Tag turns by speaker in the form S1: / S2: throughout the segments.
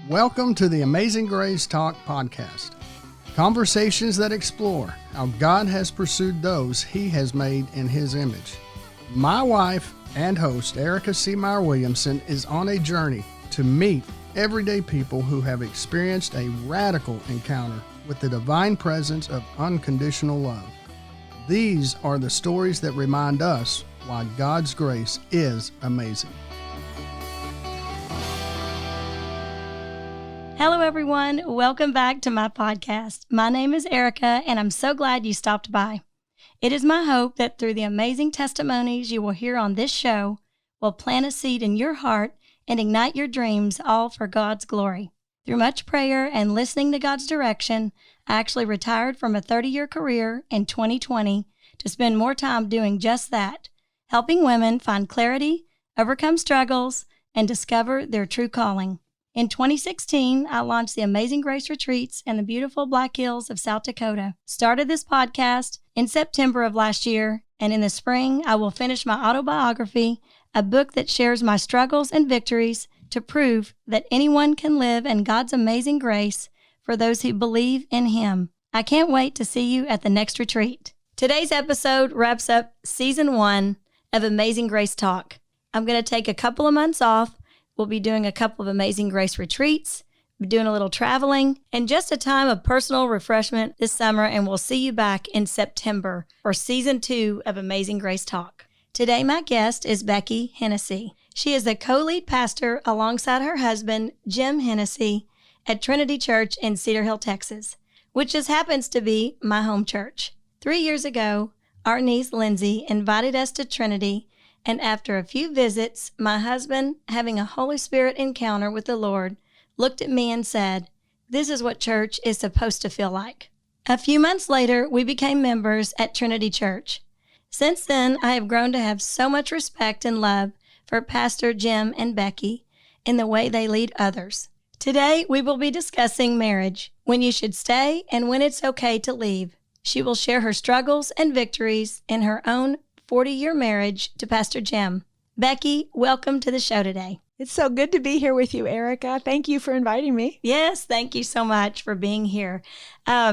S1: Welcome to the Amazing Grace Talk podcast. Conversations that explore how God has pursued those He has made in His image. My wife and host, Erika Seamayer-Williamson, is on a journey to meet everyday people who have experienced a radical encounter with the divine presence of unconditional love. These are the stories that remind us why God's grace is amazing.
S2: Hello, everyone. Welcome back to my podcast. My name is Erika, and I'm so glad you stopped by. It is my hope that through the amazing testimonies you will hear on this show, will plant a seed in your heart and ignite your dreams, all for God's glory. Through much prayer and listening to God's direction, I actually retired from a 30-year career in 2020 to spend more time doing just that, helping women find clarity, overcome struggles, and discover their true calling. In 2016, I launched the Amazing Grace Retreats in the beautiful Black Hills of South Dakota. Started this podcast in September of last year, and in the spring, I will finish my autobiography, a book that shares my struggles and victories to prove that anyone can live in God's amazing grace for those who believe in Him. I can't wait to see you at the next retreat. Today's episode wraps up Season 1 of Amazing Grace Talk. I'm going to take a couple of months off. We'll be doing a couple of Amazing Grace retreats, doing a little traveling, and just a time of personal refreshment this summer, and we'll see you back in September for Season 2 of Amazing Grace Talk. Today, my guest is Becky Hennesy. She is the co-lead pastor alongside her husband, Jim Hennesy, at Trinity Church in Cedar Hill, Texas, which just happens to be my home church. 3 years ago, our niece, Lindsay, invited us to Trinity, and after a few visits, my husband, having a Holy Spirit encounter with the Lord, looked at me and said, "This is what church is supposed to feel like." A few months later, we became members at Trinity Church. Since then, I have grown to have so much respect and love for Pastor Jim and Becky in the way they lead others. Today, we will be discussing marriage, when you should stay and when it's okay to leave. She will share her struggles and victories in her own 40-year marriage to Pastor Jim. Becky, welcome to the show today.
S3: It's so good to be here with you, Erika. Thank you for inviting me.
S2: Yes, thank you so much for being here.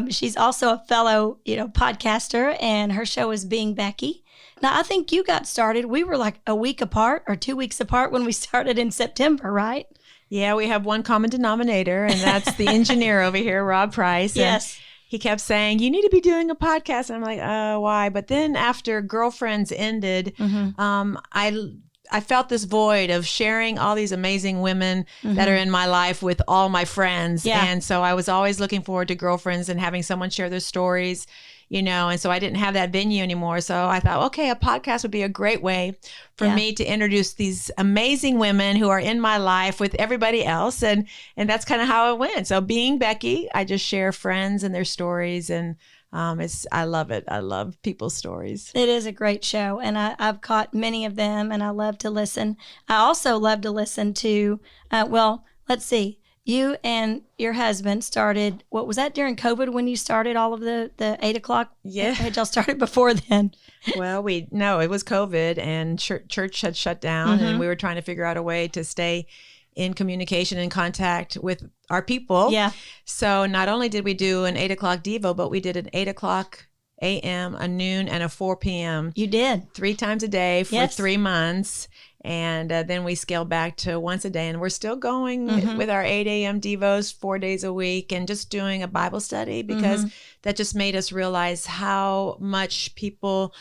S2: She's also a fellow, podcaster, and her show is Being Becky. Now, I think you got started. We were like a week apart or 2 weeks apart when we started in September, right?
S3: Yeah, we have one common denominator, and that's the engineer over here, Rob Price.
S2: Yes.
S3: He kept saying, "You need to be doing a podcast." And I'm like, why? But then after Girlfriends ended, I felt this void of sharing all these amazing women that are in my life with all my friends.
S2: Yeah.
S3: And so I was always looking forward to Girlfriends and having someone share their stories, and so I didn't have that venue anymore. So I thought, okay, a podcast would be a great way for me to introduce these amazing women who are in my life with everybody else. And that's kind of how it went. So Being Becky, I just share friends and their stories, and I love it. I love people's stories.
S2: It is a great show, and I've caught many of them, and I love to listen. I also love to listen to, let's see. You and your husband started, what was that, during COVID when you started all of the 8 o'clock?
S3: Yeah.
S2: Had y'all started before then?
S3: Well, no, it was COVID, and church had shut down, and we were trying to figure out a way to stay in communication and contact with our people.
S2: Yeah.
S3: So not only did we do an 8 o'clock Devo, but we did an 8 o'clock a.m., a noon, and a 4 p.m.
S2: You did.
S3: 3 times a day for
S2: Yes.
S3: 3 months. And then we scaled back to once a day. And we're still going with our 8 a.m. Devos 4 days a week and just doing a Bible study because that just made us realize how much people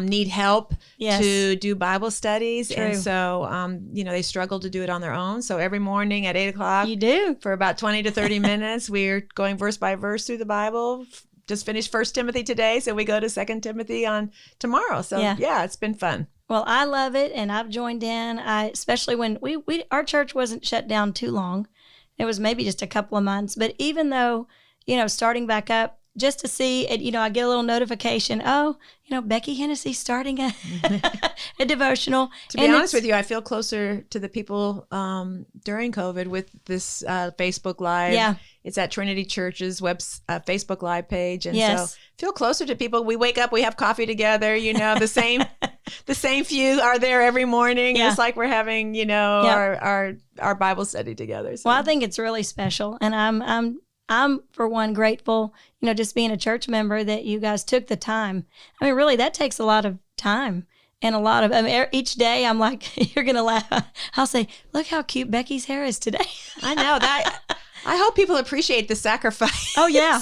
S3: need help to do Bible studies.
S2: True.
S3: And so, they struggle to do it on their own. So every morning at 8 o'clock,
S2: You do.
S3: for about 20 to 30 minutes, we're going verse by verse through the Bible. Just finished 1 Timothy today, so we go to 2 Timothy on tomorrow. So yeah, it's been fun.
S2: Well, I love it, and I've joined in. Especially when our church wasn't shut down too long. It was maybe just a couple of months. But even though, starting back up, just to see it, I get a little notification. Oh, Becky Hennesy starting a devotional.
S3: To be honest with you, I feel closer to the people during COVID with this Facebook Live.
S2: Yeah.
S3: It's at Trinity Church's Facebook Live page. And
S2: Yes.
S3: so feel closer to people. We wake up, we have coffee together, the same the same few are there every morning.
S2: Yeah.
S3: It's like we're having, our Bible study together. So.
S2: Well, I think it's really special, and I'm for one grateful, just being a church member that you guys took the time. I mean, really, that takes a lot of time and each day I'm like, you're gonna laugh. I'll say, look how cute Becky's hair is today.
S3: I know that. I hope people appreciate the sacrifice.
S2: Oh, yeah.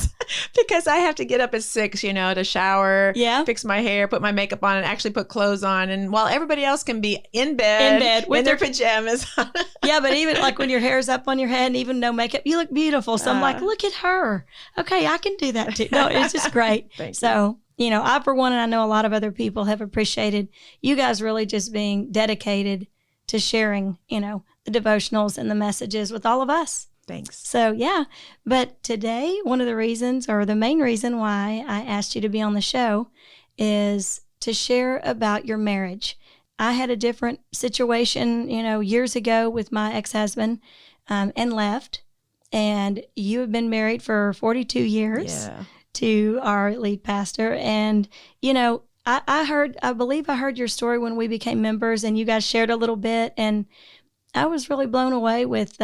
S3: Because I have to get up at 6, to shower, fix my hair, put my makeup on, and actually put clothes on. And while everybody else can be in bed with their pajamas on.
S2: Yeah, but even like when your hair's up on your head and even no makeup, you look beautiful. So I'm like, look at her. Okay, I can do that too. No, it's just great. So, I, for one, and I know a lot of other people have appreciated you guys really just being dedicated to sharing, the devotionals and the messages with all of us.
S3: Thanks.
S2: So, yeah. But today, one of the reasons, or the main reason why I asked you to be on the show is to share about your marriage. I had a different situation, years ago with my ex-husband and left. And you have been married for 42 years to our lead pastor. And, I believe I heard your story when we became members and you guys shared a little bit. And I was really blown away with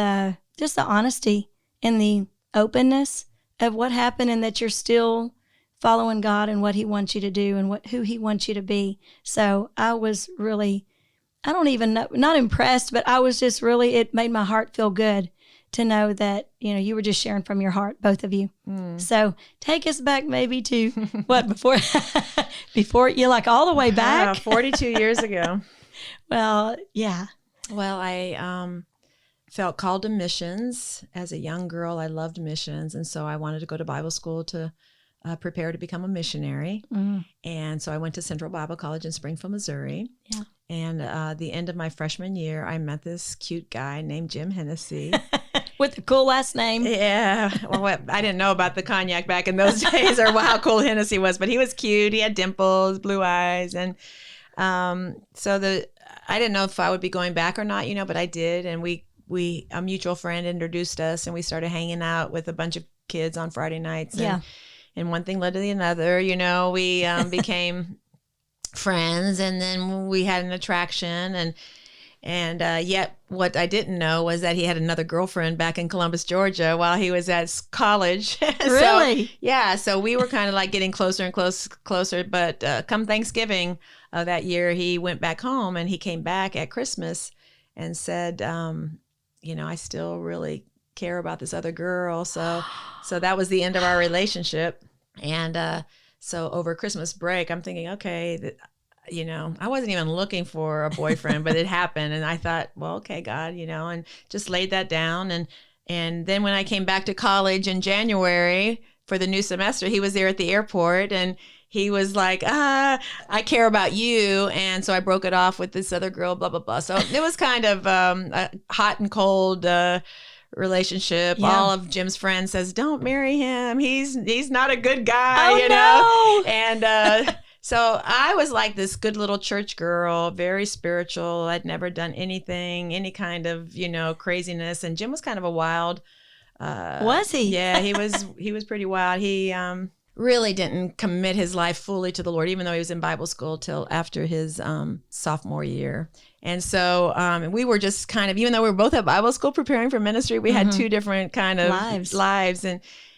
S2: just the honesty and the openness of what happened and that you're still following God and what he wants you to do and who he wants you to be. So I was really, I don't even know, not impressed, but I was just really, it made my heart feel good to know that, you were just sharing from your heart, both of you. So take us back maybe to what, before you like all the way back?
S3: 42 years ago.
S2: Well, yeah.
S3: Well, I felt called to missions. As a young girl, I loved missions. And so I wanted to go to Bible school to prepare to become a missionary. And so I went to Central Bible College in Springfield, Missouri. Yeah. And the end of my freshman year, I met this cute guy named Jim Hennesy.
S2: With a cool last name.
S3: Yeah. Well, I didn't know about the cognac back in those days or how cool Hennessy was, but he was cute. He had dimples, blue eyes. And so I didn't know if I would be going back or not, but I did. And a mutual friend introduced us and we started hanging out with a bunch of kids on Friday nights. And one thing led to the other, we became friends, and then we had an attraction and yet what I didn't know was that he had another girlfriend back in Columbus, Georgia while he was at college.
S2: Really?
S3: So we were kind of like getting closer and closer. But come Thanksgiving that year, he went back home and he came back at Christmas and said, I still really care about this other girl. So that was the end of our relationship. And so over Christmas break, I'm thinking, okay, I wasn't even looking for a boyfriend, but it happened. And I thought, well, okay, God, and just laid that down. And then when I came back to college in January for the new semester, he was there at the airport and he was like, I care about you. And so I broke it off with this other girl, blah, blah, blah. So it was kind of a hot and cold relationship. Yeah. All of Jim's friends says, don't marry him. He's not a good guy,
S2: no.
S3: And so I was like this good little church girl, very spiritual. I'd never done anything, any kind of, craziness. And Jim was kind of a wild.
S2: Was he?
S3: Yeah, he was pretty wild. He really didn't commit his life fully to the Lord, even though he was in Bible school till after his sophomore year. And so we were just kind of, even though we were both at Bible school preparing for ministry, we had two different kind of lives.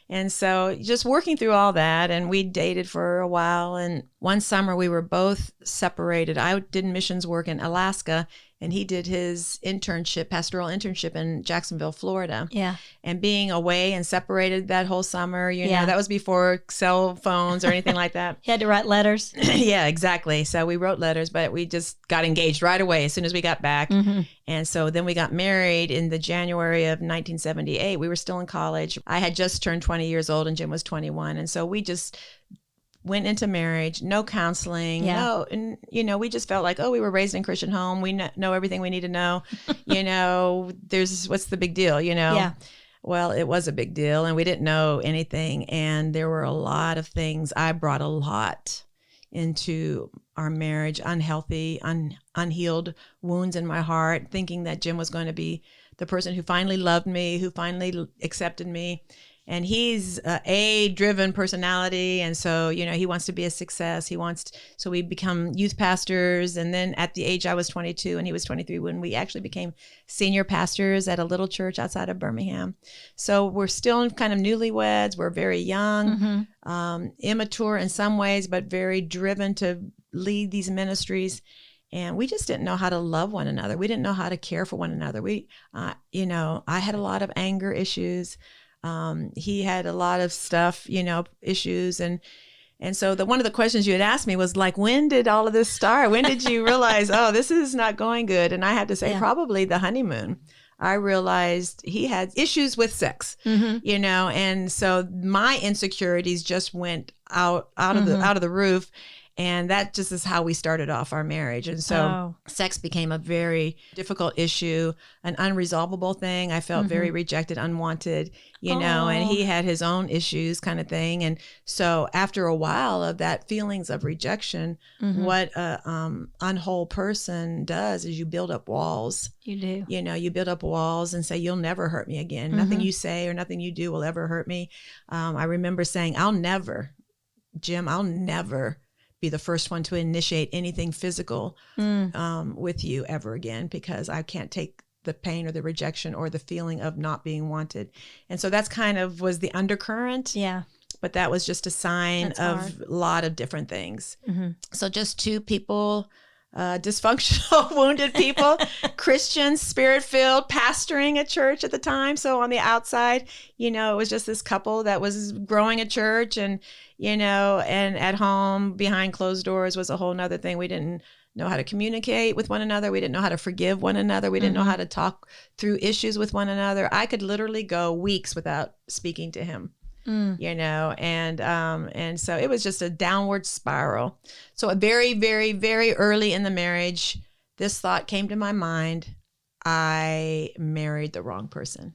S3: And so just working through all that, and we dated for a while. And one summer we were both separated. I did missions work in Alaska, and he did his pastoral internship in Jacksonville, Florida.
S2: Yeah.
S3: And being away and separated that whole summer, that was before cell phones or anything like that.
S2: He had to write letters.
S3: Yeah, exactly. So we wrote letters, but we just got engaged right away as soon as we got back. Mm-hmm. And so then we got married in the January of 1978. We were still in college. I had just turned 20 years old and Jim was 21. And so we just went into marriage, no counseling, and we just felt like, we were raised in a Christian home. We know everything we need to know. What's the big deal,
S2: Yeah.
S3: Well, it was a big deal, and we didn't know anything. And there were a lot of things. I brought a lot into our marriage, unhealthy, unhealed wounds in my heart, thinking that Jim was going to be the person who finally loved me, who finally accepted me. And he's a driven personality. And so, he wants to be a success. So we become youth pastors. And then at the age I was 22 and he was 23, when we actually became senior pastors at a little church outside of Birmingham. So we're still kind of newlyweds. We're very young, immature in some ways, but very driven to lead these ministries. And we just didn't know how to love one another. We didn't know how to care for one another. I had a lot of anger issues. He had a lot of stuff, issues. And so one of the questions you had asked me was like, when did all of this start? When did you realize, oh, this is not going good? And I had to say probably the honeymoon. I realized he had issues with sex, and so my insecurities just went out of the roof. And that just is how we started off our marriage. And so sex became a very difficult issue, an unresolvable thing. I felt very rejected, unwanted, and he had his own issues kind of thing. And so after a while of that feelings of rejection, what a unwhole person does is you build up walls.
S2: You do.
S3: You build up walls and say, you'll never hurt me again. Nothing you say or nothing you do will ever hurt me. I remember saying, I'll never be the first one to initiate anything physical with you ever again, because I can't take the pain or the rejection or the feeling of not being wanted. And so that's kind of was the undercurrent. Yeah. But that was just a sign of a lot of different things. So just two people, dysfunctional, wounded people, Christians, spirit-filled, pastoring a church at the time. So on the outside, it was just this couple that was growing a church, and and at home behind closed doors was a whole nother thing. We didn't know how to communicate with one another. We didn't know how to forgive one another. We didn't know how to talk through issues with one another. I could literally go weeks without speaking to him. And so it was just a downward spiral. So very, very, very early in the marriage, this thought came to my mind: I married the wrong person.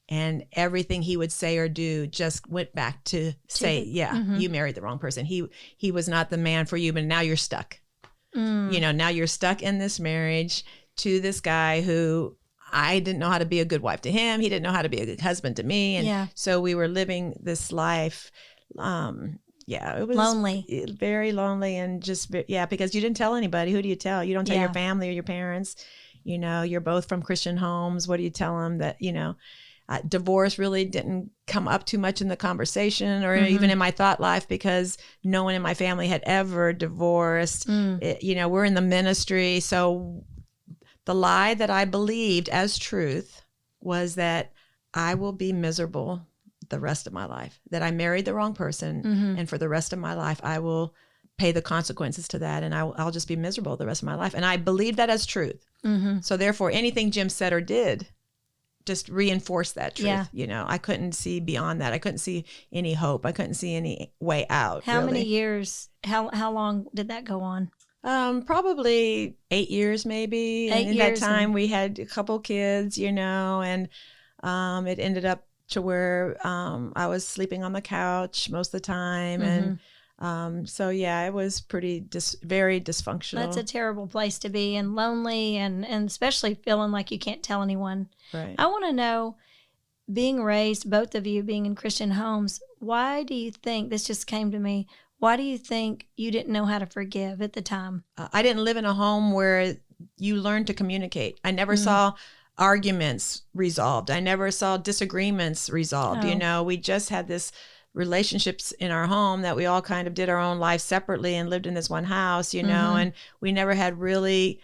S3: And everything he would say or do just went back to say, you married the wrong person. He was not the man for you, but now you're stuck. Now you're stuck in this marriage to this guy who I didn't know how to be a good wife to him. He didn't know how to be a good husband to me. And so we were living this life. It was lonely, very lonely, and just, because you didn't tell anybody. Who do you tell? You don't tell your family or your parents. You're both from Christian homes. What do you tell them that, divorce really didn't come up too much in the conversation or even in my thought life, because no one in my family had ever divorced. We're in the ministry. So the lie that I believed as truth was that I will be miserable the rest of my life, that I married the wrong person. And for the rest of my life, I will pay the consequences to that. And I'll just be miserable the rest of my life. And I believed that as truth. So therefore, anything Jim said or did just reinforced that truth. I couldn't see beyond that. I couldn't see any hope. I couldn't see any way out.
S2: How many years, how long did that go on?
S3: Probably 8 years, maybe. And in that time we had a couple kids, and it ended up to where I was sleeping on the couch most of the time. And it was very dysfunctional.
S2: That's a terrible place to be, and lonely, and especially feeling like you can't tell anyone.
S3: Right.
S2: I want to know, being raised, both of you being in Christian homes, why do you think, this just came to me, why do you think you didn't know how to forgive at the time? I
S3: didn't live in a home where you learn to communicate. I never saw arguments resolved. I never saw disagreements resolved. We just had this relationships in our home that we all kind of did our own lives separately and lived in this one house, and we never had really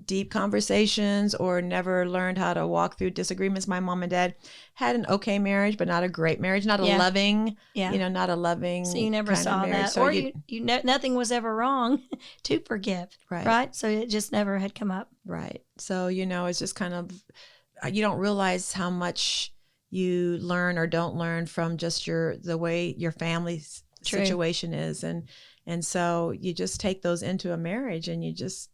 S3: deep conversations or never learned how to walk through disagreements. My mom and dad had an okay marriage, but not a great marriage, not a loving, not a loving.
S2: So you never saw that, so or nothing was ever wrong to forgive, right? So it just never had come up.
S3: Right. So, it's just kind of, you don't realize how much you learn or don't learn from just the way your family's situation is. And so you just take those into a marriage, and you just,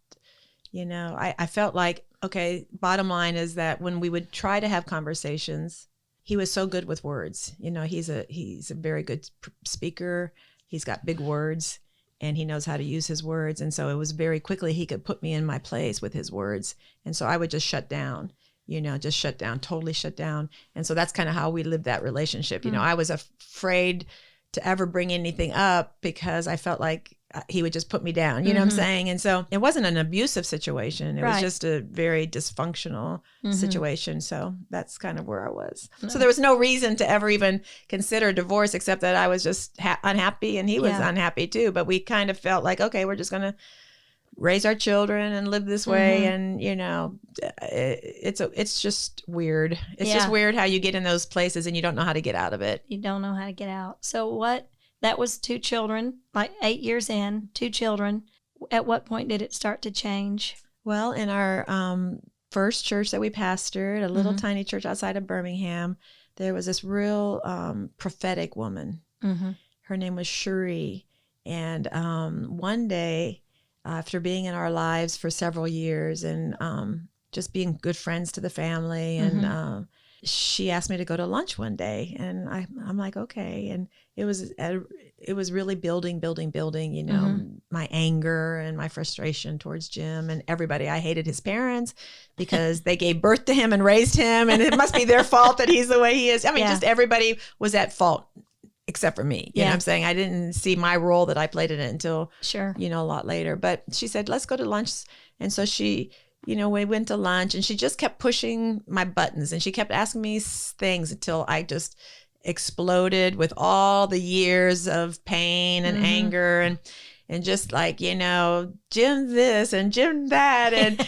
S3: I felt like, okay, bottom line is that when we would try to have conversations, he was so good with words. He's a very good speaker. He's got big words, and he knows how to use his words. And so it was very quickly he could put me in my place with his words. And so I would just shut down. just shut down, totally shut down. And so that's kind of how we lived that relationship. I was afraid to ever bring anything up because I felt like he would just put me down, you know what I'm saying? And so it wasn't an abusive situation. It was just a very dysfunctional situation. So that's kind of where I was. So there was no reason to ever even consider divorce except that I was just unhappy and he was unhappy too. But we kind of felt like, okay, we're just going to raise our children and live this way. And, it's just weird. It's just weird how you get in those places and you don't know how to get out of it.
S2: You don't know how to get out. So that was 2 children, like 8 years in, 2 children. At what point did it start to change?
S3: Well, in our first church that we pastored, a little tiny church outside of Birmingham, there was this real prophetic woman. Her name was Cherie. And one day, after being in our lives for several years and just being good friends to the family, and she asked me to go to lunch one day, and I'm like, okay. And it was really building, my anger and my frustration towards Jim and everybody. I hated his parents because they gave birth to him and raised him, and it must be their fault that he's the way he is. I mean, just everybody was at fault except for me. You know what I'm saying? I didn't see my role that I played in it until, a lot later. But she said, let's go to lunch. And so she, we went to lunch and she just kept pushing my buttons and she kept asking me things until I just exploded with all the years of pain and anger and just like, Jim this and Jim that. And,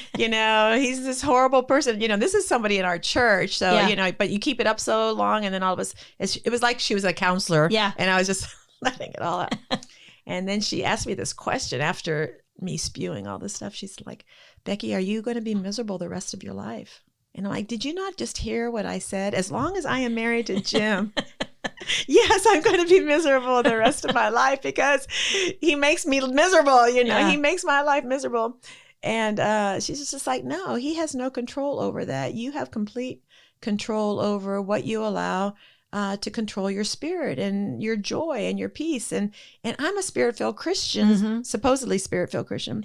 S3: he's this horrible person. This is somebody in our church. So, but you keep it up so long. And then all of us, it was like she was a counselor.
S2: Yeah.
S3: And I was just letting it all out. And then she asked me this question after me spewing all this stuff. She's like, Becky, are you going to be miserable the rest of your life? And I'm like, did you not just hear what I said? As long as I am married to Jim, yes, I'm going to be miserable the rest of my life because he makes me miserable. He makes my life miserable. And she's just like, no, he has no control over that. You have complete control over what you allow to control your spirit and your joy and your peace. And I'm a spirit-filled Christian, supposedly spirit-filled Christian.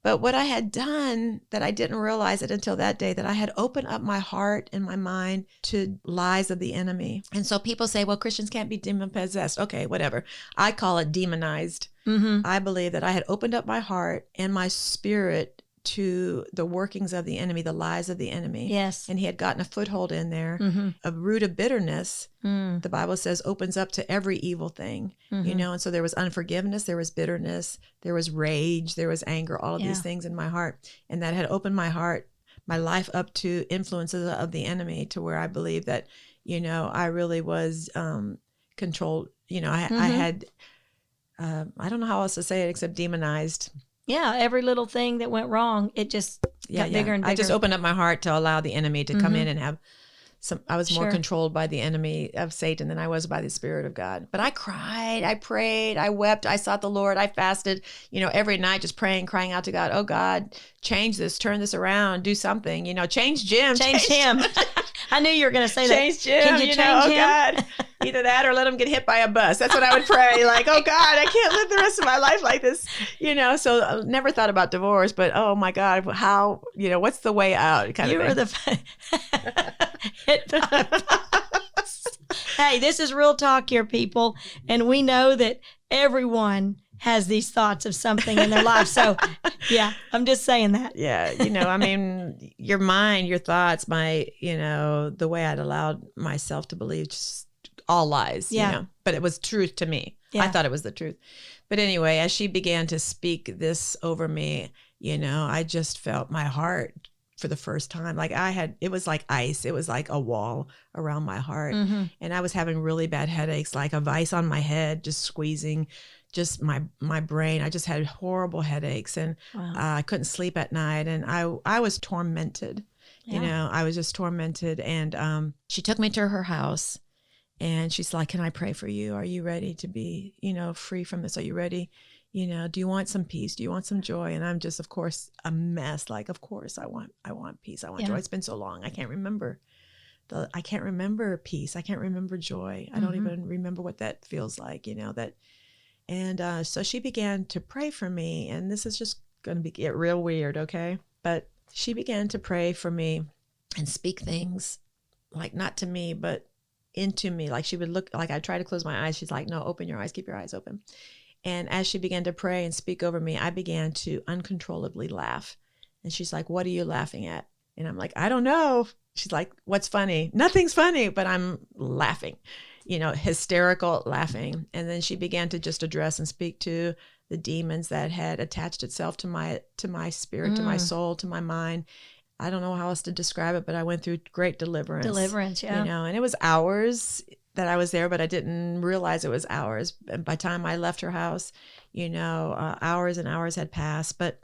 S3: But what I had done that I didn't realize it until that day, that I had opened up my heart and my mind to lies of the enemy. And so people say, well, Christians can't be demon-possessed. Okay, whatever. I call it demonized. I believe that I had opened up my heart and my spirit to the workings of the enemy, the lies of the enemy.
S2: Yes.
S3: And he had gotten a foothold in there. A root of bitterness, the Bible says, opens up to every evil thing, and so there was unforgiveness, there was bitterness, there was rage, there was anger, all of these things in my heart. And that had opened my heart, my life up to influences of the enemy, to where I believe that, I really was controlled. I had, I don't know how else to say it except demonized.
S2: Yeah, every little thing that went wrong, it just got bigger and bigger.
S3: I just opened up my heart to allow the enemy to come in and have some. I was more controlled by the enemy of Satan than I was by the Spirit of God. But I cried, I prayed, I wept, I sought the Lord, I fasted, every night, just praying, crying out to God, oh God, change this, turn this around, do something, change Jim.
S2: Change him. I knew you were going to say
S3: change
S2: that.
S3: Jim,
S2: Can you change him?
S3: Oh God. Either that or let him get hit by a bus. That's what I would pray. Like, oh God, I can't live the rest of my life like this. So I never thought about divorce, but oh my God, how, what's the way out?
S2: You were the Hey, this is real talk here, people. And we know that everyone has these thoughts of something in their life. So yeah, I'm just saying that.
S3: Yeah. I mean, your mind, your thoughts, the way I'd allowed myself to believe just all lies, but it was truth to me. Yeah. I thought it was the truth. But anyway, as she began to speak this over me, I just felt my heart for the first time. Like it was like ice. It was like a wall around my heart. And I was having really bad headaches, like a vice on my head, just squeezing just my brain. I just had horrible headaches and I couldn't sleep at night. And I was tormented, I was just tormented. And she took me to her house. And she's like, can I pray for you? Are you ready to be, free from this? Are you ready? Do you want some peace? Do you want some joy? And I'm just, of course, a mess. Like, of course, I want peace. I want joy. It's been so long. I can't remember peace. I can't remember joy. I don't even remember what that feels like, that. And so she began to pray for me. And this is just going to get real weird, okay? But she began to pray for me. and speak things like not to me, but into me. Like she would look, like I'd try to close my eyes. She's like, no, open your eyes, keep your eyes open. And as she began to pray and speak over me, I began to uncontrollably laugh. And she's like, what are you laughing at? And I'm like, I don't know. She's like, what's funny? Nothing's funny, but I'm laughing, hysterical laughing. And then she began to just address and speak to the demons that had attached itself to my spirit, to my soul, to my mind. I don't know how else to describe it, but I went through great deliverance.
S2: Deliverance, yeah.
S3: And it was hours that I was there, but I didn't realize it was hours. And by the time I left her house, hours and hours had passed. But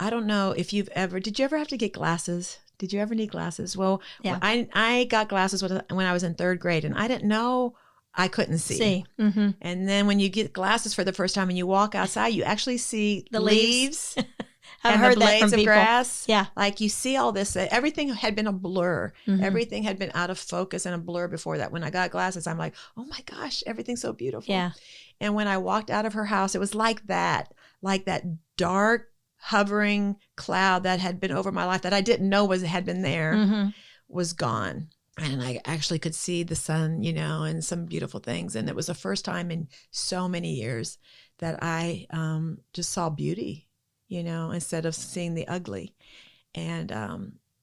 S3: I don't know if did you ever have to get glasses? Did you ever need glasses? Well,
S2: yeah.
S3: I got glasses when I was in 3rd grade, and I didn't know I couldn't see.
S2: Mm-hmm.
S3: And then when you get glasses for the first time and you walk outside, you actually see the leaves.
S2: I've heard
S3: the blades
S2: that from
S3: of
S2: people.
S3: grass.
S2: Yeah.
S3: Like you see all this. Everything had been a blur.
S2: Mm-hmm.
S3: Everything had been out of focus and a blur before that. When I got glasses, I'm like, oh my gosh, everything's so beautiful.
S2: Yeah.
S3: And when I walked out of her house, it was like that dark, hovering cloud that had been over my life that I didn't know had been there,
S2: mm-hmm.
S3: was gone. And I actually could see the sun, and some beautiful things. And it was the first time in so many years that I just saw beauty, instead of seeing the ugly. And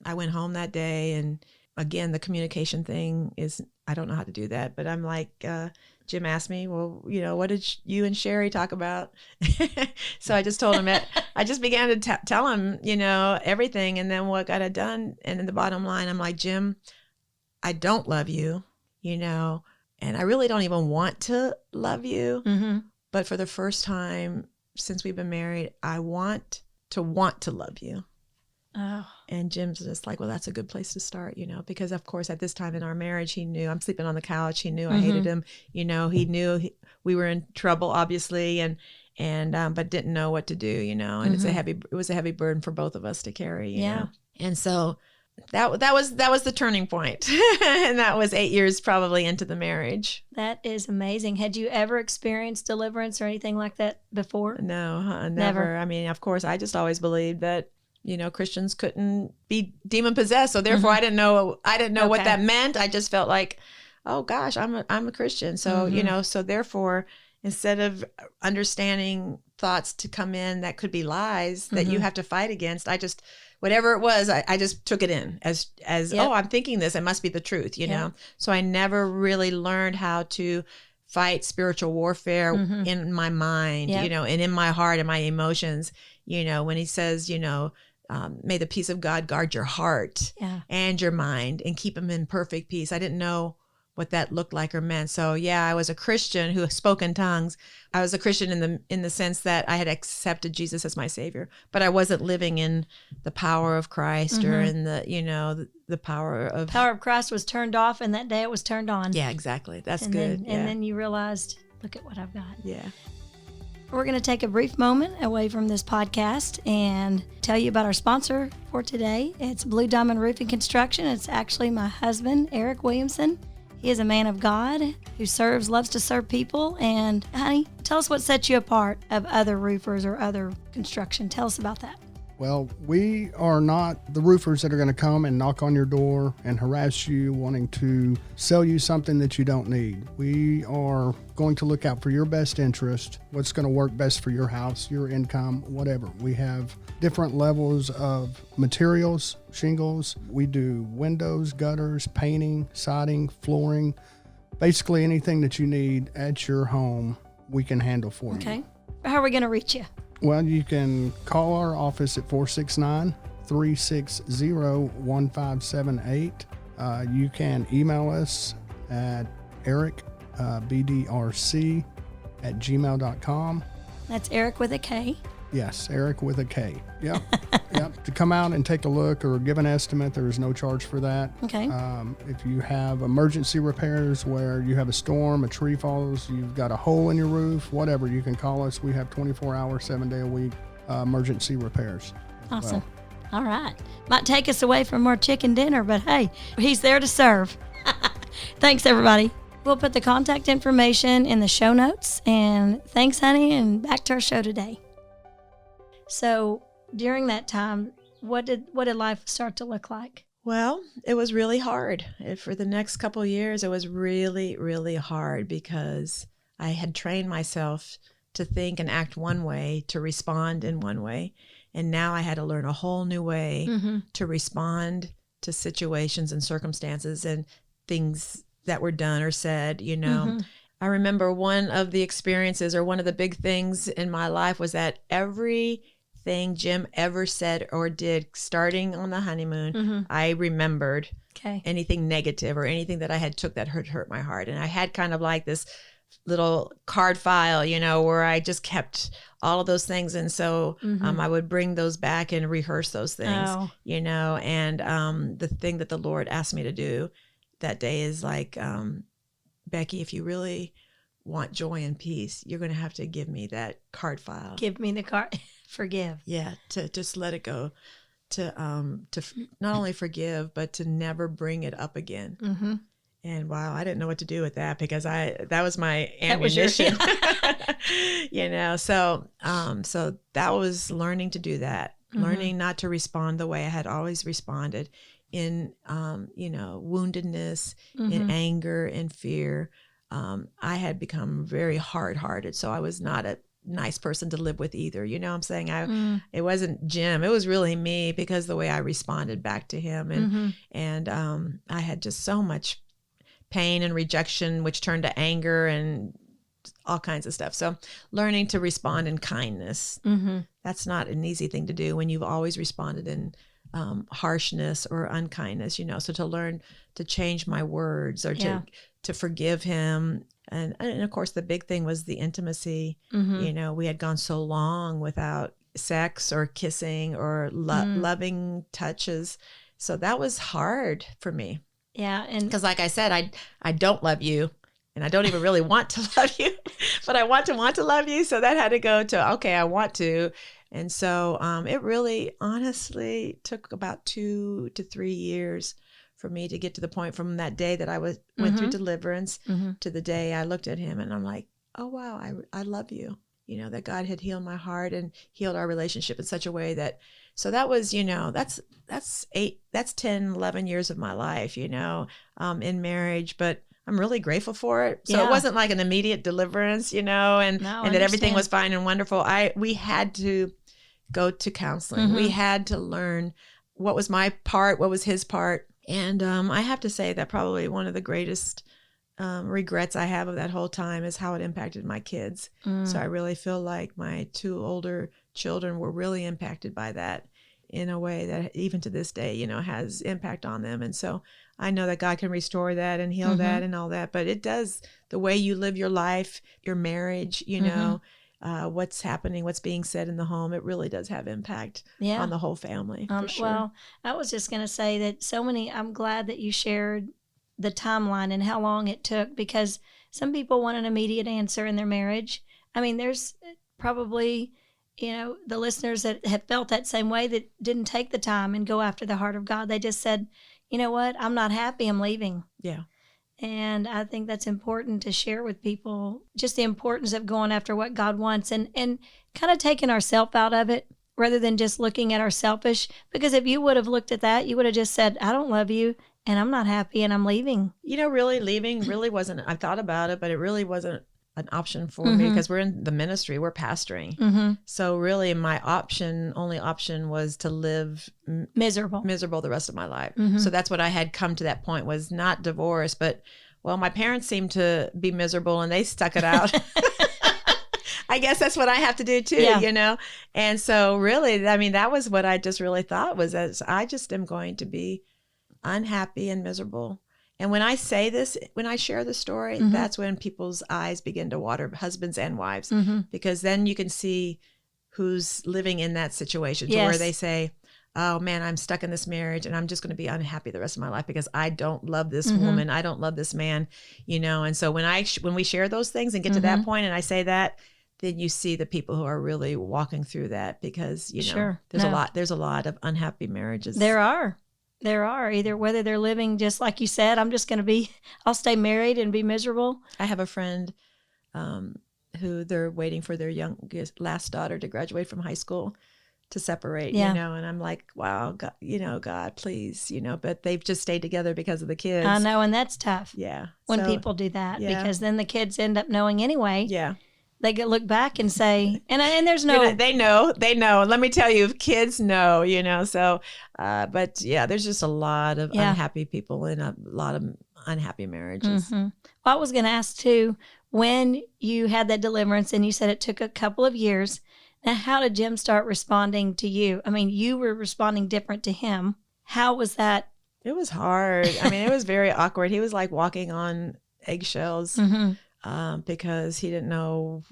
S3: I went home that day, and again, the communication thing is, I don't know how to do that, but I'm like, Jim asked me, well, what did you and Sherry talk about? So I just told him I just began to tell him, everything, and then what got it done. And in the bottom line, I'm like, Jim, I don't love you, and I really don't even want to love you.
S2: Mm-hmm.
S3: But for the first time since we've been married, I want to love you.
S2: Oh.
S3: And Jim's just like, well, that's a good place to start, because of course at this time in our marriage, he knew I'm sleeping on the couch. He knew I hated him. He knew we were in trouble, obviously, and but didn't know what to do, and it was a heavy burden for both of us to carry, you know? And so that was the turning point. And that was 8 years probably into the marriage.
S2: That is amazing. Had you ever experienced deliverance or anything like that before?
S3: No, never. I mean, of course, I just always believed that, Christians couldn't be demon possessed. So therefore I didn't know what that meant. I just felt like, oh gosh, I'm a Christian. So, so therefore, instead of understanding thoughts to come in that could be lies that you have to fight against, whatever it was, I just took it in as oh, I'm thinking this, it must be the truth, know? So I never really learned how to fight spiritual warfare in my mind, and in my heart and my emotions, when he says, may the peace of God guard your heart and your mind and keep them in perfect peace. I didn't know what that looked like or meant. So I was a Christian who spoke in tongues. I was a Christian in the sense that I had accepted Jesus as my Savior, but I wasn't living in the power of Christ or in the power of
S2: Christ was turned off, and that day it was turned on.
S3: Yeah, exactly. That's
S2: and
S3: good.
S2: And then you realized, look at what I've got.
S3: Yeah.
S2: We're going to take a brief moment away from this podcast and tell you about our sponsor for today. It's Blue Diamond Roofing Construction. It's actually my husband, Erika Williamson. He is a man of God who loves to serve people. And honey, tell us what sets you apart of other roofers or other construction. Tell us about that.
S1: Well, we are not the roofers that are going to come and knock on your door and harass you wanting to sell you something that you don't need. We are going to look out for your best interest, what's going to work best for your house, your income, whatever. We have different levels of materials, shingles. We do windows, gutters, painting, siding, flooring, basically anything that you need at your home, we can handle for you.
S2: Okay. How are we going to reach you?
S1: Well, you can call our office at 469-360-1578. You can email us at ericbdrc@gmail.com.
S2: That's Eric with a K.
S1: Yes, Eric with a K. Yep. Yep. To come out and take a look or give an estimate, there is no charge for that.
S2: Okay.
S1: If you have emergency repairs where you have a storm, a tree falls, you've got a hole in your roof, whatever, you can call us. We have 24-hour, 7-day-a-week emergency repairs.
S2: Awesome. All right. Might take us away from our chicken dinner, but hey, he's there to serve. Thanks, everybody. We'll put the contact information in the show notes. And thanks, honey, and back to our show today. So during that time, what did life start to look like?
S3: Well, it was really hard. For the next couple of years, it was really, really hard because I had trained myself to think and act one way, to respond in one way. And now I had to learn a whole new way to respond to situations and circumstances and things that were done or said, I remember one of the experiences, or one of the big things in my life, was that everything Jim ever said or did starting on the honeymoon, I remembered anything negative or anything that I had took that hurt my heart. And I had kind of like this little card file, where I just kept all of those things. And so I would bring those back and rehearse those things, and the thing that the Lord asked me to do that day is like, Becky, if you really want joy and peace, you're going to have to give me that card file.
S2: Give me the card. Forgive.
S3: Yeah, to just let it go, to not only forgive, but to never bring it up again. And wow, I didn't know what to do with that, because that was my ammunition. So that was learning to do that, learning not to respond the way I had always responded in, woundedness, in anger, in fear. I had become very hard-hearted, so I was not a nice person to live with either. You know what I'm saying? It wasn't Jim. It was really me, because the way I responded back to him. And I had just so much pain and rejection, which turned to anger and all kinds of stuff. So learning to respond in kindness, that's not an easy thing to do when you've always responded in harshness or unkindness, So to learn to change my words, or to forgive him. And of course, the big thing was the intimacy. We had gone so long without sex or kissing or loving touches. So that was hard for me.
S2: Yeah. And
S3: because like I said, I don't love you, and I don't even really want to love you, but I want to love you. So that had to go to, okay, I want to. And so it really honestly took about 2 to 3 years for me to get to the point from that day that I went through deliverance to the day I looked at him and I'm like, oh, wow, I love you. That God had healed my heart and healed our relationship in such a way that, so that was, that's 10, 11 years of my life, in marriage, but I'm really grateful for it. So it wasn't like an immediate deliverance, and that everything was fine and wonderful. We had to go to counseling. We had to learn what was my part, what was his part. And I have to say that probably one of the greatest regrets I have of that whole time is how it impacted my kids. So I really feel like my 2 older children were really impacted by that in a way that even to this day, has impact on them. And so I know that God can restore that and heal that and all that, but it does, the way you live your life, your marriage, what's happening, what's being said in the home, it really does have impact on the whole family. For sure.
S2: Well, I was just going to say that I'm glad that you shared the timeline and how long it took, because some people want an immediate answer in their marriage. I mean, there's probably, the listeners that have felt that same way, that didn't take the time and go after the heart of God. They just said, you know what, I'm not happy, I'm leaving.
S3: Yeah.
S2: And I think that's important to share with people, just the importance of going after what God wants and kind of taking ourselves out of it rather than just looking at our selfish. Because if you would have looked at that, you would have just said, I don't love you and I'm not happy and I'm leaving.
S3: Really leaving really wasn't, I thought about it, but it really wasn't an option for me, because we're in the ministry, we're pastoring. So really my only option was to live miserable the rest of my life. So that's what I had come to that point, was not divorce, but well, my parents seemed to be miserable and they stuck it out. I guess that's what I have to do too, And so really, I mean, that was what I just really thought was, as I just am going to be unhappy and miserable. And when I say this, when I share the story, that's when people's eyes begin to water, husbands and wives, because then you can see who's living in that situation to where they say, oh man, I'm stuck in this marriage and I'm just going to be unhappy the rest of my life because I don't love this woman. I don't love this man, And so when we share those things and get to that point and I say that, then you see the people who are really walking through that, because, there's a lot of unhappy marriages.
S2: There are, either whether they're living just like you said, I'll stay married and be miserable.
S3: I have a friend who they're waiting for their last daughter to graduate from high school to separate,
S2: Yeah.
S3: you know, and I'm like, wow, God, you know, God, please, you know, but they've just stayed together because of the kids.
S2: I know, and that's tough.
S3: Yeah.
S2: When
S3: So,
S2: people do that,
S3: yeah.
S2: because then the kids end up knowing anyway.
S3: Yeah.
S2: They could look back and say, and there's no.
S3: You know, they know. Let me tell you, kids know, you know, so, but yeah, there's just a lot of unhappy people and a lot of unhappy marriages.
S2: Mm-hmm. Well, I was going to ask too, when you had that deliverance and you said it took a couple of years, now how did Jim start responding to you? I mean, you were responding different to him. How was that?
S3: It was hard. I mean, it was very awkward. He was like walking on eggshells because he didn't know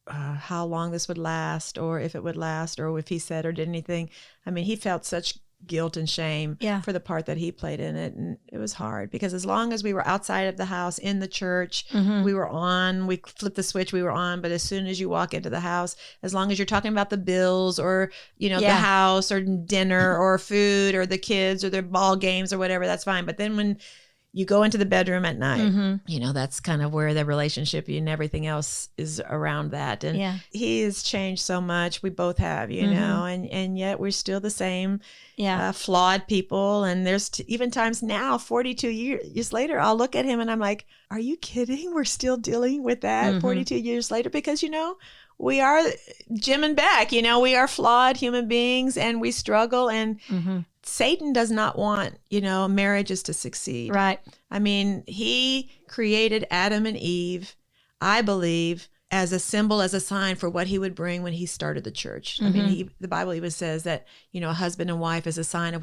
S3: how long this would last, or if it would last, or if he said or did anything. I mean, he felt such guilt and shame for the part that he played in it. And it was hard because as long as we were outside of the house, in the church, we were on, we flipped the switch, we were on. But as soon as you walk into the house, as long as you're talking about the bills or, you know, the house or dinner or food or the kids or their ball games or whatever, that's fine. But then when you go into the bedroom at night, you know, that's kind of where the relationship and everything else is around that. And he has changed so much. We both have, you know, and yet we're still the same flawed people. And there's even times now, 42 years later, I'll look at him and I'm like, are you kidding? We're still dealing with that 42 years later? Because, you know, we are Jim and Beck, you know, we are flawed human beings and we struggle, and Satan does not want, you know, marriages to succeed.
S2: Right.
S3: I mean, he created Adam and Eve, I believe, as a symbol, as a sign for what he would bring when he started the church. I mean, the Bible even says that, you know, a husband and wife is a sign of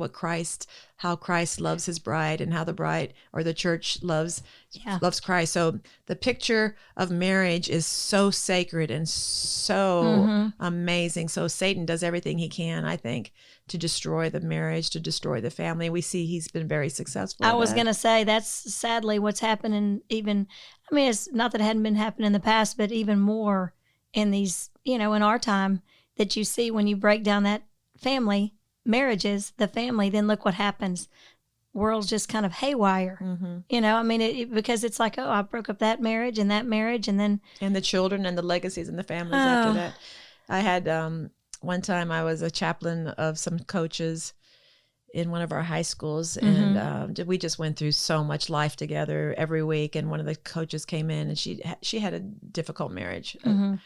S3: how Christ loves his bride and how the bride or the church loves Christ. So the picture of marriage is so sacred and so amazing. So Satan does everything he can, I think, to destroy the marriage, to destroy the family. We see he's been very successful.
S2: I was going to say that's sadly what's happening. Even, I mean, it's not that it hadn't been happening in the past, but even more in these, you know, in our time, that you see when you break down that family, marriages, the family, then look what happens. World's just kind of haywire, you know, I mean, because it's like, oh, I broke up that marriage, and then. And
S3: the children and the legacies and the families after that. I had, one time I was a chaplain of some coaches in one of our high schools, and we just went through so much life together every week. And one of the coaches came in, and she had a difficult marriage, and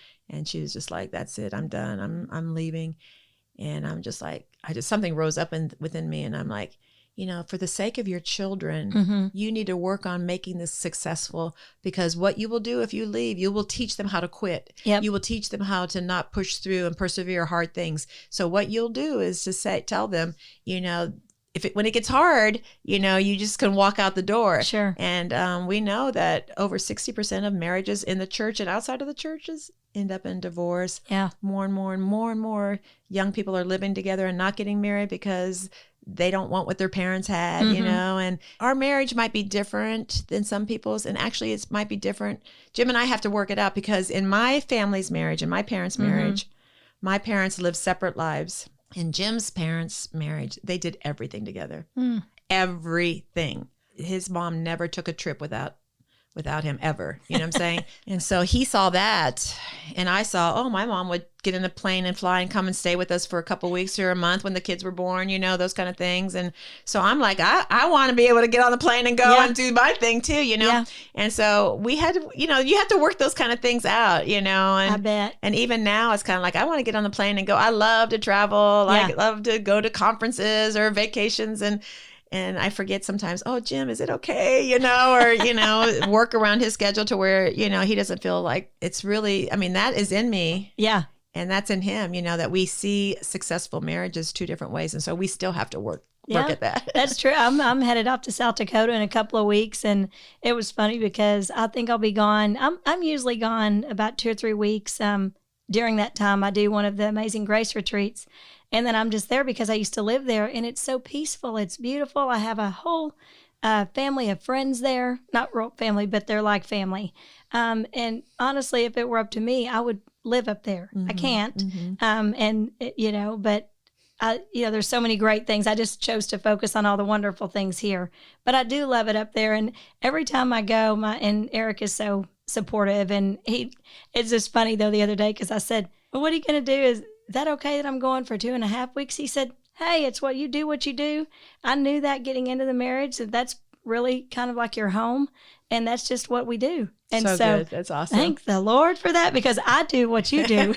S3: she was just like, "That's it, I'm done. I'm leaving." And I'm just like, something rose up within me, and I'm like, you know, for the sake of your children, you need to work on making this successful, because what you will do if you leave, you will teach them how to quit.
S2: Yep.
S3: You will teach them how to not push through and persevere hard things. So what you'll do is to tell them, you know, when it gets hard, you know, you just can walk out the door.
S2: Sure.
S3: And we know that over 60% of marriages in the church and outside of the churches end up in divorce.
S2: Yeah.
S3: More and more young people are living together and not getting married because they don't want what their parents had, you know, and our marriage might be different than some people's. And actually it might be different. Jim and I have to work it out, because in my family's marriage and my parents' marriage, my parents lived separate lives. In Jim's parents' marriage, they did everything together. Everything. His mom never took a trip without him ever. You know what I'm saying? And so he saw that, and I saw, oh, my mom would get in a plane and fly and come and stay with us for a couple of weeks or a month when the kids were born, you know, those kind of things. And so I'm like, I want to be able to get on the plane and go and do my thing too, you know? Yeah. And so we had to, you know, you have to work those kind of things out, you know? And,
S2: I bet.
S3: And even now it's kind of like, I want to get on the plane and go. I love to travel. I love to go to conferences or vacations, and I forget sometimes, oh, Jim, is it okay? You know, or, you know, work around his schedule to where, you know, he doesn't feel like it's really, I mean, that is in me.
S2: Yeah.
S3: And that's in him, you know, that we see successful marriages two different ways. And so we still have to work at that.
S2: That's true. I'm headed off to South Dakota in a couple of weeks. And it was funny because I think I'll be gone. I'm usually gone about 2 or 3 weeks. During that time, I do one of the Amazing Grace retreats. And then I'm just there because I used to live there, and it's so peaceful. It's beautiful. I have a whole family of friends there, not real family, but they're like family. And honestly, if it were up to me, I would live up there. I can't. And you know, but you know, there's so many great things. I just chose to focus on all the wonderful things here, but I do love it up there. And every time I go, and Eric is so supportive, and it's just funny though, the other day, cause I said, well, what are you going to do that okay that I'm going for 2.5 weeks? He said, hey, it's what you do. I knew that getting into the marriage, that's really kind of like your home. And that's just what we do. And so
S3: good. That's awesome.
S2: Thank the Lord for that, because I do what you do.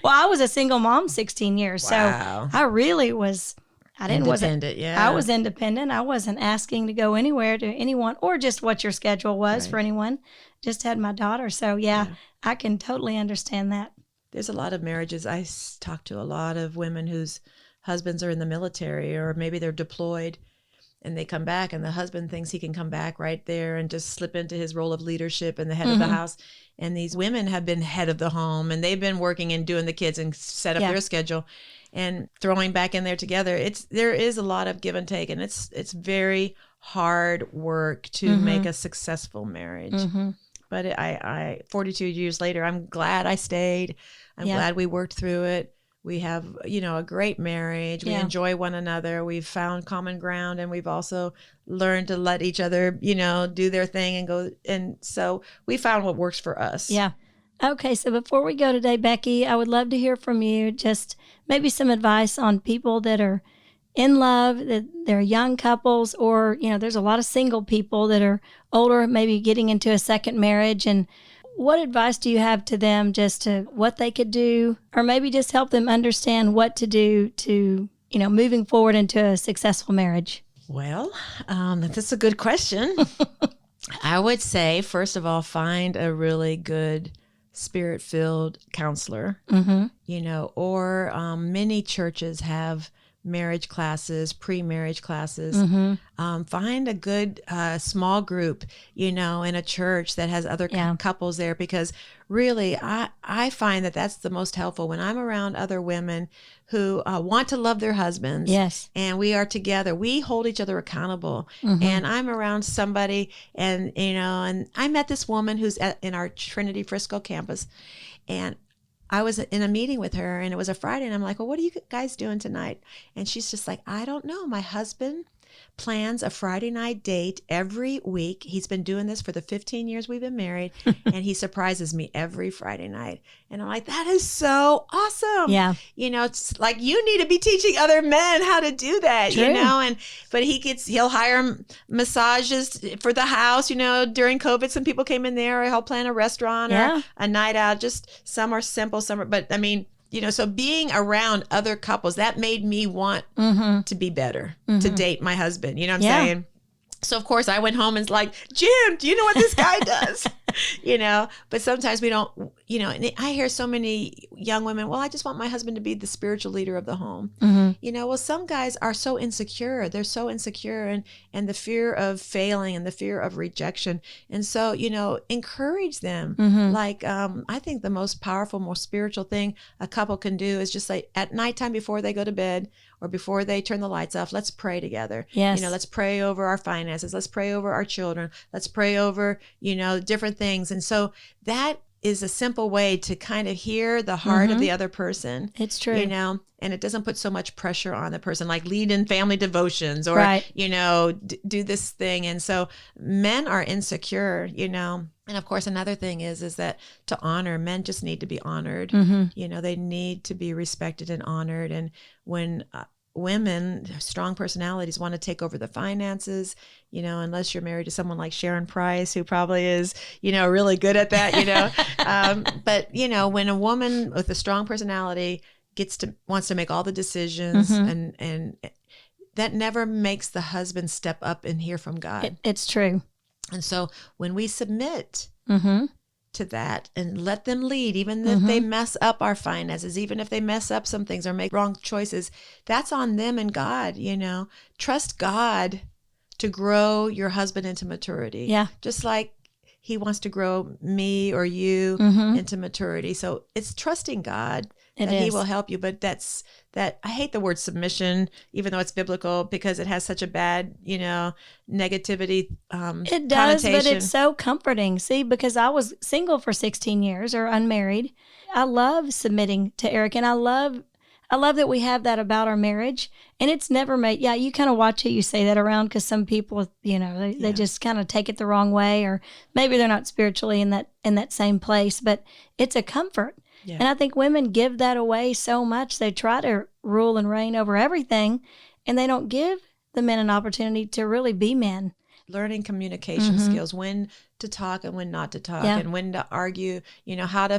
S2: Well, I was a single mom 16 years.
S3: Wow.
S2: So I really was,
S3: Independent, yeah.
S2: I was independent. I wasn't asking to go anywhere to anyone, or just what your schedule was for anyone. Just had my daughter. So yeah, I can totally understand that.
S3: There's a lot of marriages. I talk to a lot of women whose husbands are in the military, or maybe they're deployed, and they come back, and the husband thinks he can come back right there and just slip into his role of leadership and the head of the house. And these women have been head of the home, and they've been working and doing the kids and set up their schedule and throwing back in there together. There is a lot of give and take, and it's very hard work to make a successful marriage. But I 42 years later, I'm glad I stayed. I'm glad we worked through it. We have, a great marriage. We enjoy one another. We've found common ground, and we've also learned to let each other, do their thing and go. And so we found what works for us.
S2: Yeah. Okay. So before we go today, Becky, I would love to hear from you, just maybe some advice on people that are in love, that they're young couples, or, there's a lot of single people that are older, maybe getting into a second marriage. And what advice do you have to them, just to what they could do, or maybe just help them understand what to do to, moving forward into a successful marriage?
S3: Well, that's a good question. I would say, first of all, find a really good Spirit-filled counselor, or many churches have marriage classes, pre-marriage classes. Find a good small group, in a church that has other couples there, because really I find that that's the most helpful when I'm around other women who want to love their husbands.
S2: Yes.
S3: And we are together. We hold each other accountable. And I'm around somebody, and I met this woman who's in our Trinity Frisco campus, and I was in a meeting with her, and it was a Friday, and I'm like, well, what are you guys doing tonight? And she's just like, I don't know. My husband plans a Friday night date every week. He's been doing this for the 15 years we've been married, and he surprises me every Friday night. And I'm like, that is so awesome.
S2: Yeah.
S3: It's like, you need to be teaching other men how to do that,
S2: True.
S3: but he'll hire massages for the house, during COVID, some people came in there, or he'll plan a restaurant or a night out. Just some are simple, but I mean, so being around other couples, that made me want to be better, to date my husband. You know what I'm saying? So, of course, I went home and was like, Jim, do you know what this guy does? But sometimes we don't, and I hear so many young women, well, I just want my husband to be the spiritual leader of the home. Well, some guys are so insecure. They're so insecure, and the fear of failing and the fear of rejection. And so, encourage them. Like, I think the most powerful, most spiritual thing a couple can do is just like at nighttime before they go to bed, or before they turn the lights off, let's pray together.
S2: Yes.
S3: Let's pray over our finances. Let's pray over our children. Let's pray over, different things. And so that is a simple way to kind of hear the heart of the other person.
S2: It's true.
S3: And it doesn't put so much pressure on the person, like lead in family devotions, or, do this thing. And so men are insecure, And of course, another thing is that to honor, men just need to be honored. They need to be respected and honored. And when women, strong personalities, want to take over the finances, unless you're married to someone like Sharon Price, who probably is, really good at that, but, when a woman with a strong personality wants to make all the decisions, and that never makes the husband step up and hear from God.
S2: It's true.
S3: And so when we submit to that and let them lead, even if they mess up our finances, even if they mess up some things or make wrong choices, that's on them and God. Trust God to grow your husband into maturity.
S2: Yeah.
S3: Just like he wants to grow me or you into maturity. So it's trusting God that he will help you. But I hate the word submission, even though it's biblical, because it has such a bad, negativity
S2: It does, but it's so comforting. See, because I was single for 16 years, or unmarried. I love submitting to Eric, and I love that we have that about our marriage. And it's never made, you kind of watch who you say that around, because some people, they just kind of take it the wrong way, or maybe they're not spiritually in that same place, but it's a comfort. And I think women give that away so much. They try to rule and reign over everything, and they don't give the men an opportunity to really be men.
S3: Learning communication skills, when to talk and when not to talk, and when to argue, how to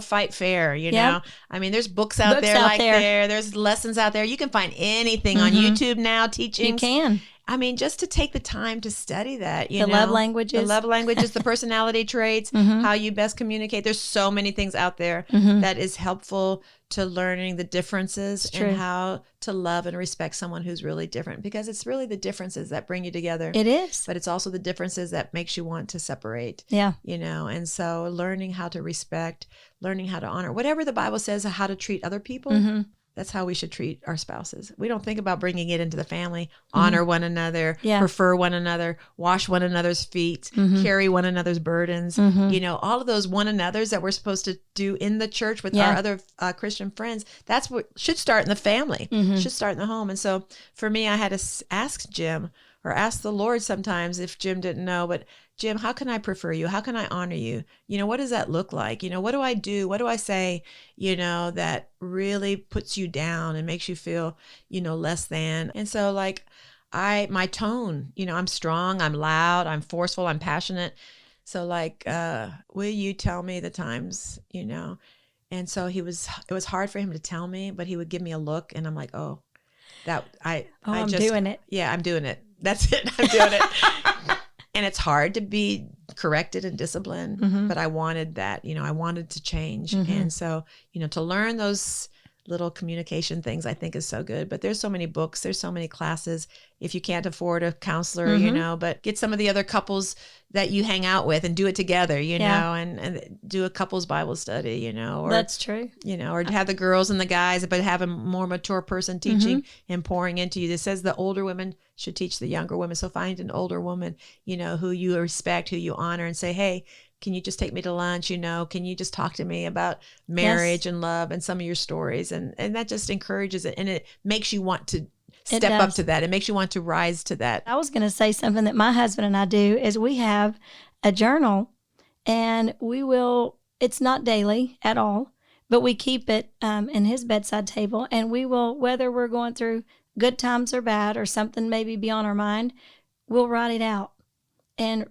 S3: fight fair, know. I mean, there's books out there. There's lessons out there. You can find anything on YouTube now, teaching.
S2: You can.
S3: I mean, just to take the time to study that,
S2: the love languages.
S3: The love languages, the personality traits, how you best communicate. There's so many things out there that is helpful to learning the differences and how to love and respect someone who's really different, because it's really the differences that bring you together.
S2: It is.
S3: But it's also the differences that makes you want to separate.
S2: Yeah.
S3: And so learning how to respect, learning how to honor, whatever the Bible says, how to treat other people. That's how we should treat our spouses. We don't think about bringing it into the family, honor one another, prefer one another, wash one another's feet, carry one another's burdens, all of those one another's that we're supposed to do in the church with our other Christian friends. That's what should start in the family, should start in the home. And so for me, I had to ask Jim, or ask the Lord sometimes if Jim didn't know, but Jim, how can I prefer you? How can I honor you? What does that look like? What do I do? What do I say, that really puts you down and makes you feel, less than? And so my tone, I'm strong, I'm loud, I'm forceful, I'm passionate. So will you tell me the times, And so it was hard for him to tell me, but he would give me a look and I'm like, I'm doing it. Yeah, I'm doing it. That's it. I'm doing it. And it's hard to be corrected and disciplined, but I wanted that, I wanted to change. And so, to learn those little communication things, I think is so good. But there's so many books, there's so many classes. If you can't afford a counselor, but get some of the other couples that you hang out with and do it together, and do a couples Bible study, or
S2: that's true,
S3: or have the girls and the guys, but have a more mature person teaching and pouring into you. It says the older women should teach the younger women. So find an older woman, who you respect, who you honor, and say, hey, can you just take me to lunch? Can you just talk to me about marriage and love and some of your stories? And that just encourages it. And it makes you want to step up to that. It makes you want to rise to that.
S2: I was going to say something that my husband and I do is we have a journal, and it's not daily at all, but we keep it in his bedside table, and we will, whether we're going through good times or bad or something maybe be on our mind, we'll write it out. And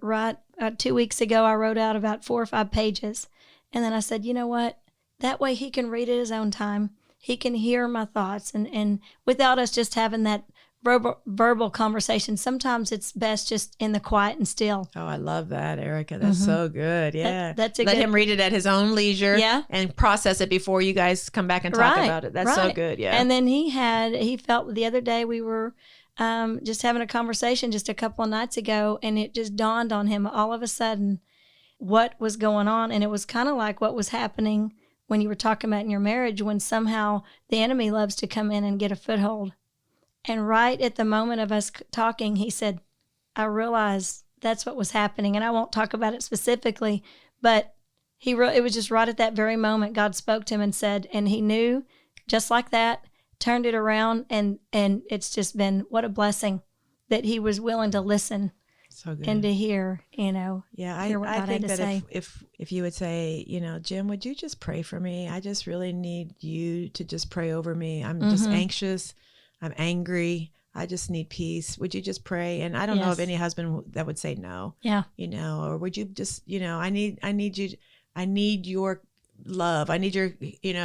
S2: 2 weeks ago, I wrote out about 4 or 5 pages. And then I said, you know what? That way he can read at his own time. He can hear my thoughts. And without us just having that verbal conversation, sometimes it's best just in the quiet and still.
S3: Oh, I love that, Erika. That's so good. Yeah.
S2: Let
S3: him read it at his own leisure and process it before you guys come back and talk about it. That's so good. Yeah.
S2: And then he felt the other day we were just having a conversation just a couple of nights ago, and it just dawned on him all of a sudden what was going on. And it was kind of like what was happening when you were talking about in your marriage, when somehow the enemy loves to come in and get a foothold. And right at the moment of us talking, he said, I realized that's what was happening. And I won't talk about it specifically, but it was just right at that very moment, God spoke to him and said, and he knew just like that, turned it around, and it's just been, what a blessing that he was willing to listen.
S3: So good.
S2: And to hear,
S3: Yeah,
S2: hear what
S3: I
S2: God
S3: think
S2: had to
S3: that
S2: say.
S3: if you would say, Jim, would you just pray for me? I just really need you to just pray over me. I'm just anxious. I'm angry. I just need peace. Would you just pray? And I don't know of any husband that would say no.
S2: Yeah.
S3: Or would you just, I need you. I need your love. I need your,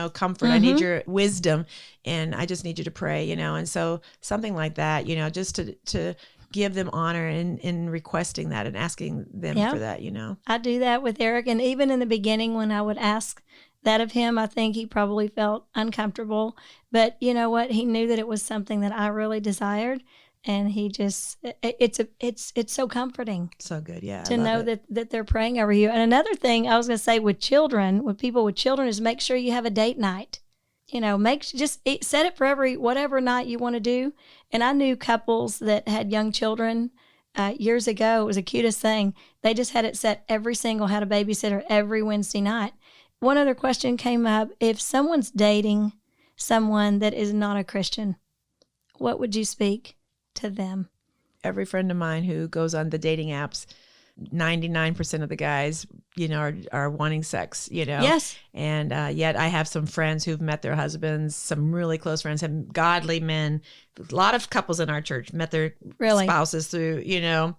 S3: comfort. I need your wisdom. And I just need you to pray, And so something like that, just to give them honor in requesting that and asking them for that,
S2: I do that with Eric. And even in the beginning, when I would ask that of him, I think he probably felt uncomfortable. But you know what? He knew that it was something that I really desired. And he just, it's so comforting.
S3: So good, yeah.
S2: To know that they're praying over you. And another thing I was going to say with people with children, is make sure you have a date night. Set it for whatever night you want to do. And I knew couples that had young children years ago. It was the cutest thing. They just had it set had a babysitter every Wednesday night. One other question came up. If someone's dating someone that is not a Christian, what would you speak to them?
S3: Every friend of mine who goes on the dating apps, 99% of the guys, are wanting sex,
S2: Yes.
S3: And yet I have some friends who've met their husbands, some really close friends, have godly men. A lot of couples in our church met their spouses through,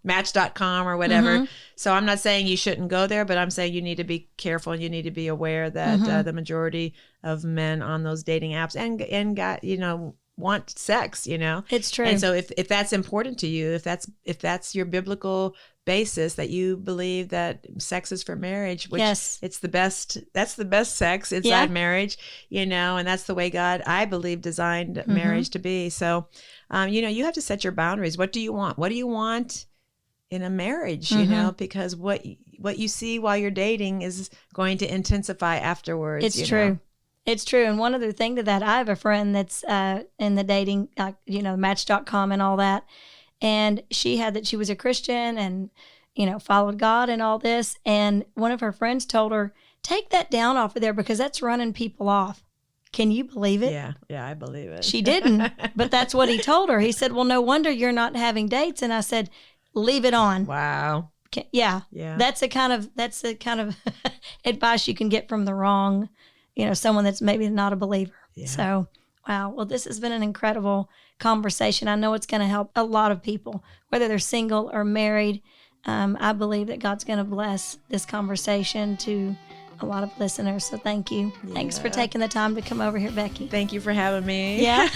S3: Match.com or whatever. So I'm not saying you shouldn't go there, but I'm saying you need to be careful and you need to be aware that the majority of men on those dating apps and got, want sex,
S2: It's true.
S3: And so if that's important to you, if that's your biblical basis, that you believe that sex is for marriage, which it's the best, that's the best sex inside marriage, and that's the way God, I believe, designed marriage to be. So, you have to set your boundaries. What do you want? What do you want in a marriage? Because what you see while you're dating is going to intensify afterwards.
S2: It's true. It's true. And one other thing to that, I have a friend that's in the dating, Match.com and all that. And she had that she was a Christian and, followed God and all this. And one of her friends told her, take that down off of there because that's running people off. Can you believe it?
S3: Yeah, I believe it.
S2: She didn't, but that's what he told her. He said, well, no wonder you're not having dates. And I said, leave it on.
S3: Wow.
S2: Yeah. That's the kind of advice you can get from the wrong, someone that's maybe not a believer. Yeah. So, wow. Well, this has been an incredible conversation. I know it's going to help a lot of people, whether they're single or married. I believe that God's going to bless this conversation to a lot of listeners. So thank you. Yeah. Thanks for taking the time to come over here, Becky.
S3: Thank you for having me.
S2: Yeah.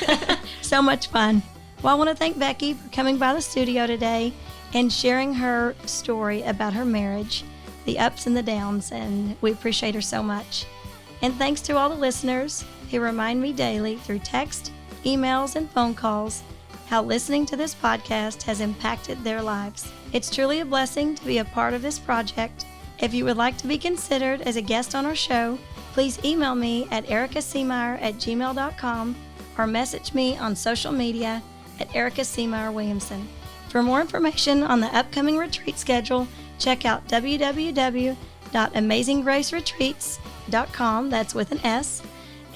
S2: So much fun. Well, I want to thank Becky for coming by the studio today and sharing her story about her marriage, the ups and the downs, and we appreciate her so much. And thanks to all the listeners who remind me daily through text, emails, and phone calls how listening to this podcast has impacted their lives. It's truly a blessing to be a part of this project. If you would like to be considered as a guest on our show, please email me at erikaseamayer@gmail.com or message me on social media at Erika Seamayer-Williamson. For more information on the upcoming retreat schedule, check out www.amazinggraceretreats.com. That's with an S.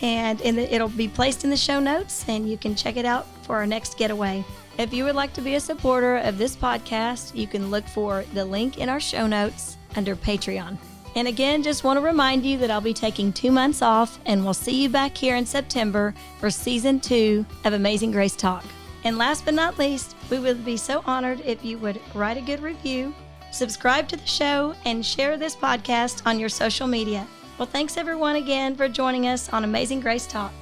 S2: And it'll be placed in the show notes, and you can check it out for our next getaway. If you would like to be a supporter of this podcast, you can look for the link in our show notes under Patreon. And again, just want to remind you that I'll be taking 2 months off, and we'll see you back here in September for Season 2 of Amazing Grace Talk. And last but not least, we would be so honored if you would write a good review, subscribe to the show, and share this podcast on your social media. Well, thanks everyone again for joining us on Amazing Grace Talk.